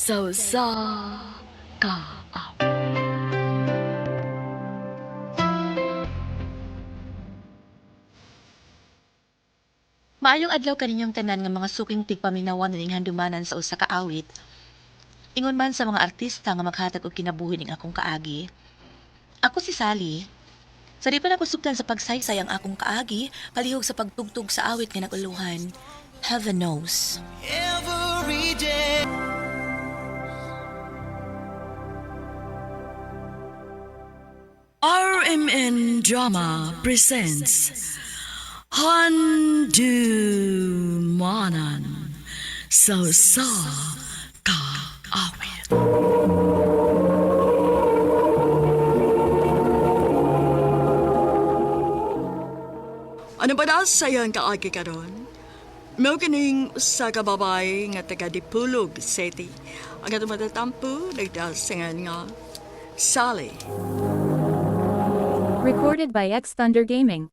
Sausa ka. Maayong adlaw kaninyong tanan nga mga suking tigpaminawan ning handumanan sa usa ka awit. Ingon man sa mga artista nga maghatag og kinabuhi ning akong kaagi. Ako si Sally. Sa di pa nakusugdan sa pagsaysay ang akong kaagi, palihog sa pagtugtog sa awit nga naguluhan. Heaven knows. every day. RMN Drama presents Handumanan Sausa ka awit. Ano ba daw sayang kaagi karon? Mao kining sa kababay nga taga Dipulog City. Ang atong matatampo nagdasingan nga Sally. Recorded by X Thunder Gaming.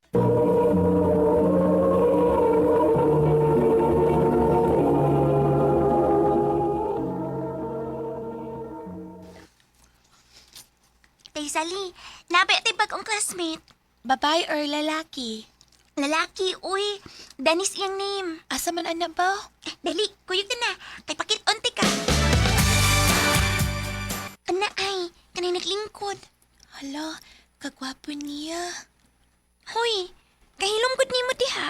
Tay Sally, nabi ti bagong classmate. Babae or lalaki? Lalaki, uy. Danis iyang name. Asa man anak ba? Dali, kuyog ka na. Kay pakit onti ka. Ana ay, kanay naglingkod. Hala, kagwapo niya. Hoy, kahilom gud nimo diha.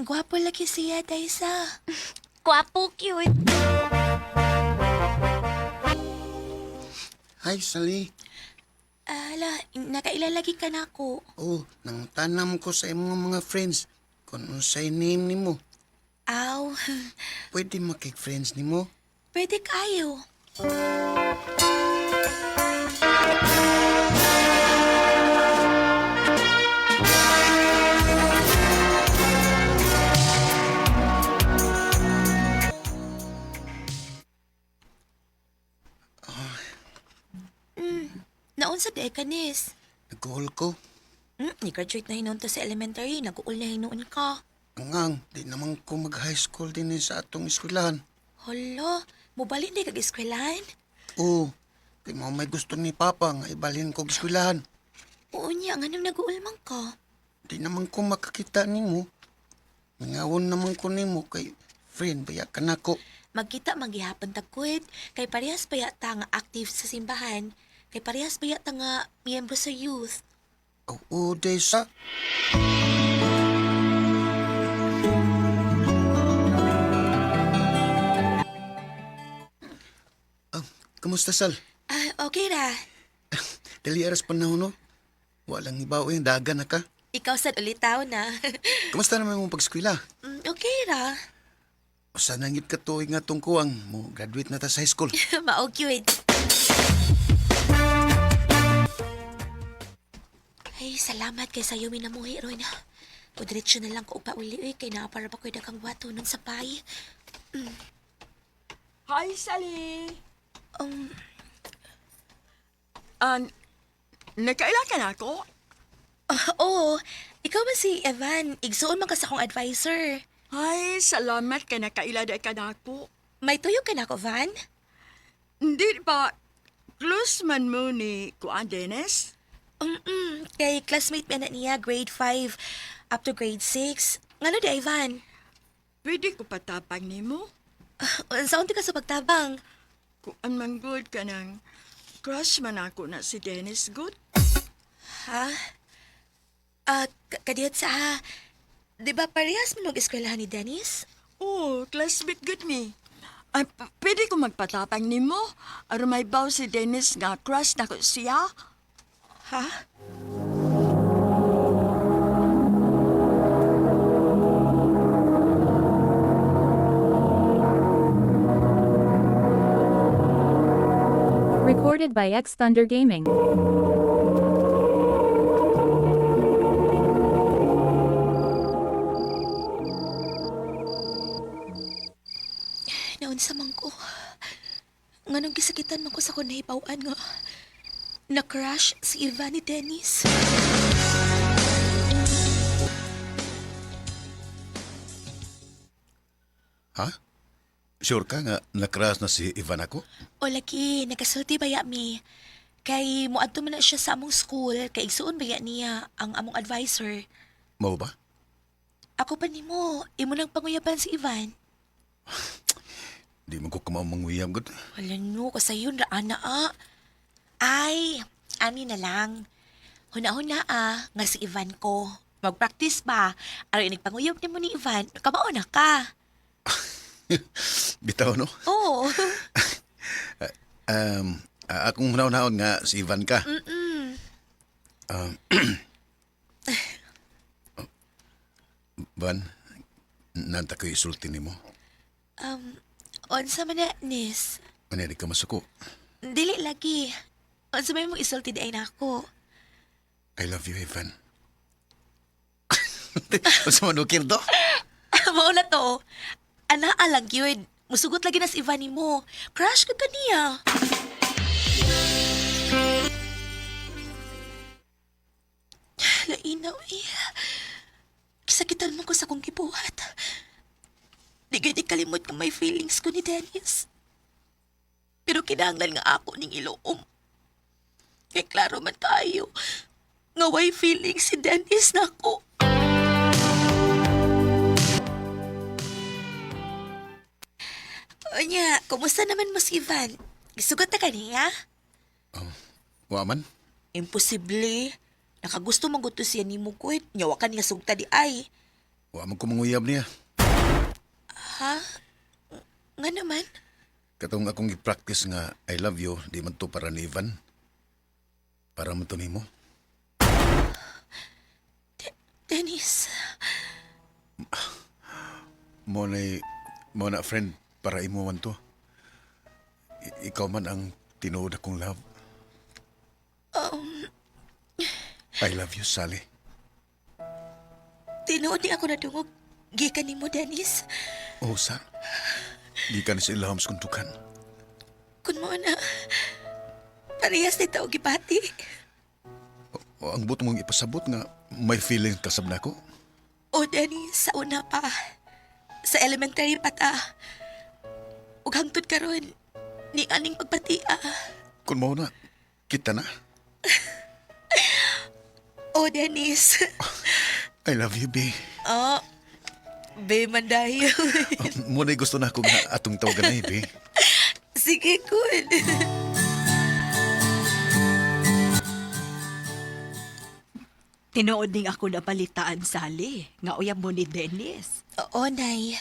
Gwapo lagi siya, Daisa. Kwapo, cute. Hi, Sally. Ala, nakailalagi ka na ako. Oh, nang tanam ko sa imong mga friends kung unsay name nimo. Aw, Pwede makik-friends nimo? pwede kayo. Naunsa di kanis? Nag-call ko. Ni-graduate na hinon to sa elementary, nag-uul na hinon ka. Angang, di naman ko mag-high school din sa atong eskwelahan. Hala, mubalik di kag-eskwelahan? Oo, kay mo may gusto ni Papa nga ibalhin ko eskwelahan. Oo niya, nga nang nag-uul man ka. Di naman ko makakita nimo. Mingawon naman ko nimo kay friend baya ka nako. Magkita maghihapon tagkod, kay parehas pa yata nga active sa simbahan, kay parehas pa yata nga miyembro sa youth. Oo, Desa. Kamusta, Sal? Okay ra. Dali aras panahon, no? Walang ibaw yung dagan na ka. Ikaw sad ulitaw na. Kamusta naman mong pag-eskwela? Okay ra. Usa nangit ka tuig nga tungkuang mo graduate na ta sa high school. Mao cute. Ay, salamat kay sayo minamuhi, Roy na. Kudiretso na lang ko upa uli, kay naa para ba ko'y dagang buhato ng sapay. Hi, Sally. Um, Nakaila ka na ako? Oo, ikaw ba si Evan? Igsuon man ka sa akong advisor. Ay, salamat ka nakaila ka na ako. May tuyo ka na ako, Van? Hindi ba close man mo ni Kuan Dennis? Kay classmate man na niya, grade 5 up to grade 6. Ngano di, Ivan? Pwede ko patapang nimo? Saan ka sa pagtabang? Kuan man good ka nang crush man ako na si Dennis good. Ha? Kadiyot sa... Di ba parehas mo nag-eskwelahan ni Dennis? Oh, classmate good me. Ay, pwede ko magpatapang nimo? Aron may baw si Dennis nga crush na ko siya? Ha? Recorded by X Thunder Gaming. Naunsa man ko. Nganong gisakitan man ko sa kunahibawan nga na-crush si Ivan ni Dennis. Ha? Sure ka nga nakras na si Ivan ako? O lagi, nagasulti baya mi. Kay muadto man na siya sa among school, kay igsuon baya niya ang among advisor. Mao ba? Ako pa nimo, imo nang panguyaban si Ivan. Di mo ko kumamanguyam gud. Wala no, kasayon ra ana Ay, ani na lang. Huna-huna nga si Ivan ko. Mag-practice ba? Aron nagpanguyab nimo ni Ivan, kamao na ka. Bitaw no? Oo. Akong hunaw-hunaon nga si Ivan ka. Van, nanta ko isulti nimo. Unsa man na, Nis? Maneri ka masuko. Dili lagi. Unsa may mong isulti di ay nako. I love you, Ivan. Unsa man ukir do? Mao na to. Ana alang yun. Musugot lagi na si Ivan mo. Crush ka kaniya. Lainaw Kisakitan mo ko sa kong gibuhat. Di gani kalimot nga may feelings ko ni Dennis. Pero kinahanglan nga ako ning iloom. Kay klaro man tayo nga way feelings si Dennis na ako. Onya, kumusta naman mo si Ivan? Gisugot na kaniya? Waman? Imposible. Nakagusto mong gusto siya ni mo ko. Nyawa ka niya sugta di ay. Wa man ko manguyab niya. Ha? Nga naman? Katong akong i-practice nga I love you, di man to para ni Ivan. Para man to nimo. Dennis. Mo na friend para imo man to. Ikaw man ang tinuod akong love. I love you, Sally. Tinuod ni ako nadungog. Gikan ni mo, Dennis. Oh, sa. Di ka ni sa ilahom sa kuntukan. Kun mo na. Parehas ni tao gipati. O ang buto mong ipasabot nga may feeling kasab na ko. O, Dennis, sa una pa. Sa elementary pa ta. Ug hangtod karon ni aning pagpatia. Kung mo na, kita na. O, Dennis. I love you, be. Oh, be mandayo. Muna gusto na akong atong tawagan na, be. Sige, good. Tinuod ning ako na balitaan, Sally. Nga uyab mo ni Dennis. Oo, Nay.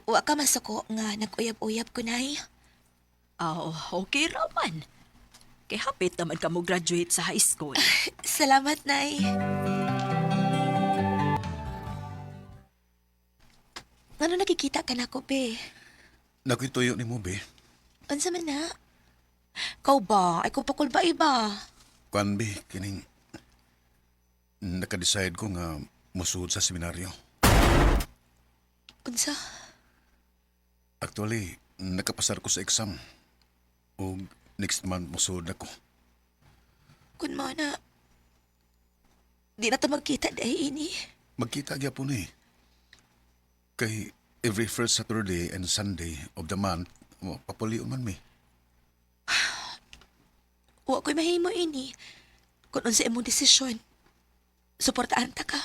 Wa ka masuko nga nag-uyab-uyab ko, Nay. Okay raman. Kay hapit naman ka mo graduate sa high school. Salamat, Nay. Ano nakikita ka na ko, be? Nakituyo ni mo, be. Unsa man na? Kau ba? Ay kung pakul ba iba? Kwan, be, kining... Nakadecide ko nga musuod sa seminaryo. Unsa? Actually, nakapasar ko sa exam. O next month musuod ako. Kun mo na, di na ta magkita dahil ini. Magkita gyud po ni. Kay every first Saturday and Sunday of the month, papulion man mi. Wa ko'y mahimo ini. Kung unsa imong desisyon, suportaan ta ka.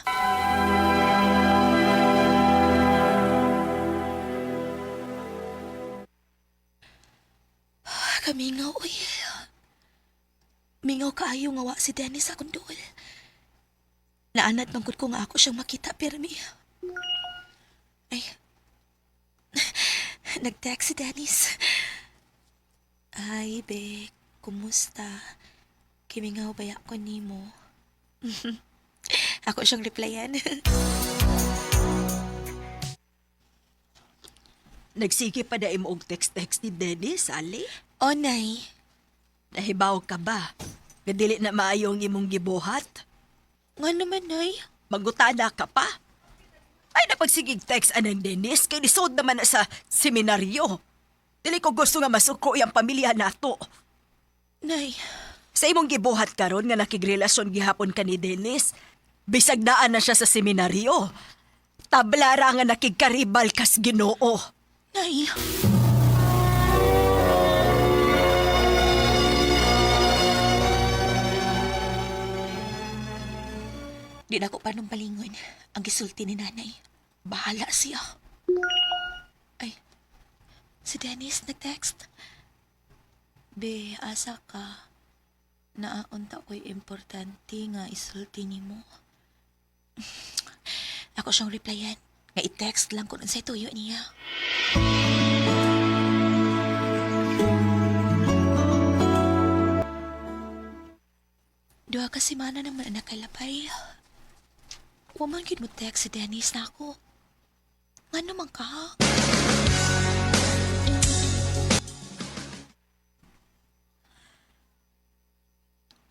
Kamingaw, uy. Mingaw kaayo nga wa si Dennis akong duol. Naanad mangkot ko nga ako siyang makita, Permi. Ay, nag-text si Dennis. Ay, be, kumusta? Kimingaw ba ako ni mo? Ako siyang replyan. Nagsige pa da mo og text-text ni Dennis, Sally. O, Nay. Nahibaw ka ba? Gadili na maayong imong gibuhat? Nga naman, Nay. Magutada ka pa? Ay, napagsigig text anang Dennis, kay lisod naman na sa seminaryo. Dili ko gusto nga masuko yung pamilya nato. Nay, Sa imong gibuhat karon nga nakigrelasyon gihapon ka ni Dennis, bisag daan na siya sa seminaryo. Tablara nga nakigkaribal kas Ginoo. Nay, di na ko pa nung palingon ang gisulti ni nanay. Bahala siya. Ay, si Dennis nag-text. Be, asa ka? Naaunta ko'y importante nga isulti ni mo. Ako siyang replyan. Nga i-text lang kung unsay tuyo niya. Duha ka semana naman ang nakalapay. Waman gid mo text si Dennis na ako. Nga naman ka?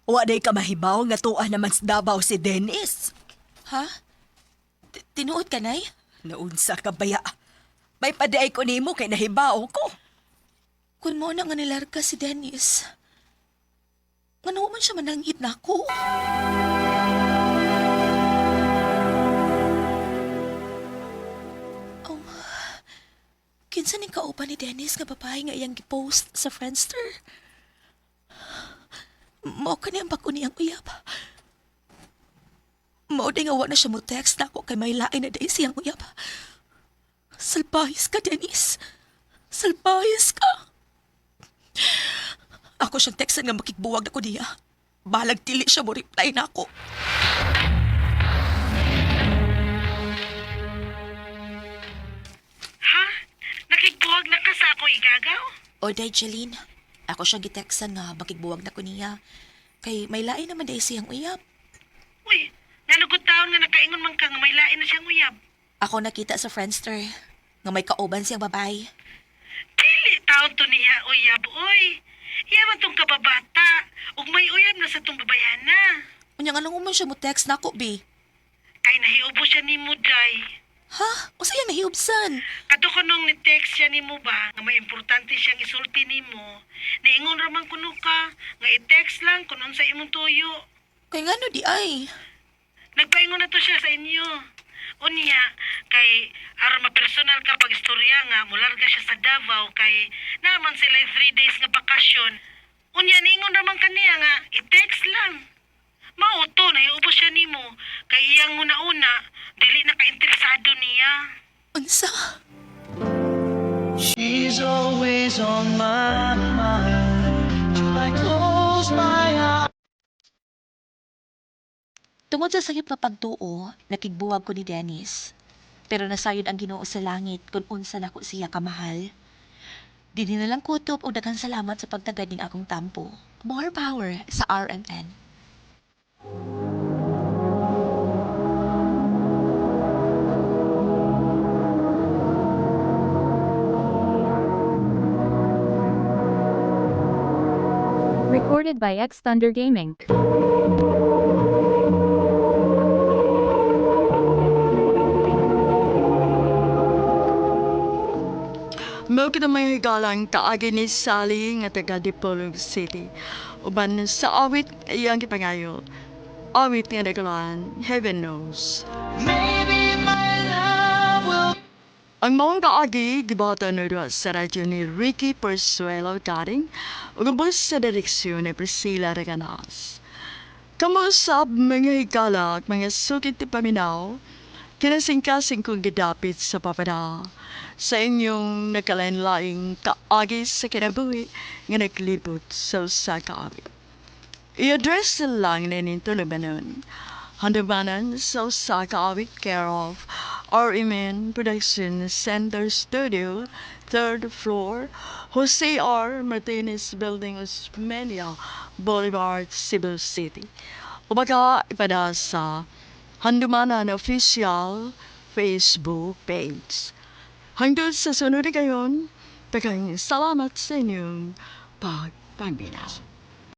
Waday ka mahibaw nga tuwa naman sa Davao si Dennis. Ha? Tinuod ka, nay? Naunsa ka baya? May padiay ko nimo kay nahibaw ko. Kung mo na nga nilarga si Dennis, nga naman siya manangit na ako. Oh, kinsa ning kauban ni Dennis nga babae nga iyang gipost sa Friendster? Mao ka niyang bag-o niyang uyab. Mao di nga wa na siya mo text na ako kay may lain na day siyang uyab. Salbayis ka, Dennis. Salbayis ka. Ako siyang textan nga makikbuwag na ko niya. Balag tili siya mo reply na ako. Ha? Nakigbuwag na ka sa ako igagaw? O day, Jeline. Ako siyang gitextan nga makikbuwag na ko niya. Kay may lain naman day siyang uyab. Uy, nalugod taon nga nakaingon man ka nga may lain na siyang uyab. Ako nakita sa Friendster nga may kauban siyang babae. Dili taon to niya uyab, uy. Yaman tong kababata. Ug may uyab na sa tong babayana. Unya nga nung umon siya mo text na ako, bi. Kay nahiubo siya ni Muday. Ha? O sayang nahiubsan. Kato ko nung ni-text siya ni mo ba nga may importante siyang isulti ni mo. Naingon raman kuno ka nga i-text lang kung unsa imong tuyo. Kay nga no di ay. Nagpaingon na to siya sa inyo. Unya, kay aron ma-personal ka pag istorya nga mularga siya sa Davao kay naman sila 3 days nga bakasyon. Unya, niingon raman kaniya nga i-text lang. Mauto na iubos siya nimo kay iyang una-una dili na ka-interesado niya. Unsa? She's always on my mind. Till I close my eyes. Tungod sa sakit na pagtuo, nakigbuwag ko ni Dennis. Pero nasayod ang Ginoo sa langit kung unsa nako siya kamahal. Dili na lang kutob o daghang salamat sa pagtagad ning akong tampo. More power sa RMN. Recorded by X Thunder Gaming. Mo kita may higalang kaagi ni Sally nga taga Dipolog City. Uban sa awit iyang gipangayo. Awit nga nagalan, Heaven Knows. Maybe my love will. Ang mong kaagi, gibata na doon sa radyo ni Ricky Persuelo Daring, ugabos sa direksyon ni Priscilla Reganas. Kamusap mga higala at mga sukit ti paminaw, kinasingkasing kong gidapit sa papana sa inyong nagkalain-laing kaagi sa kinabuhi nga naglibot sa usa kaagi. I-address lang na ninto Lebanon. Handumanan sa usa kaawit care of RMN Production Center Studio, 3rd floor, Jose R. Martinez Building, Osmeña Boulevard, Cebu City. Umaga ipada sa Handumanan Official Facebook page. Hanggang sa sunod na gayon, daghang salamat sa inyong pagpambinaw.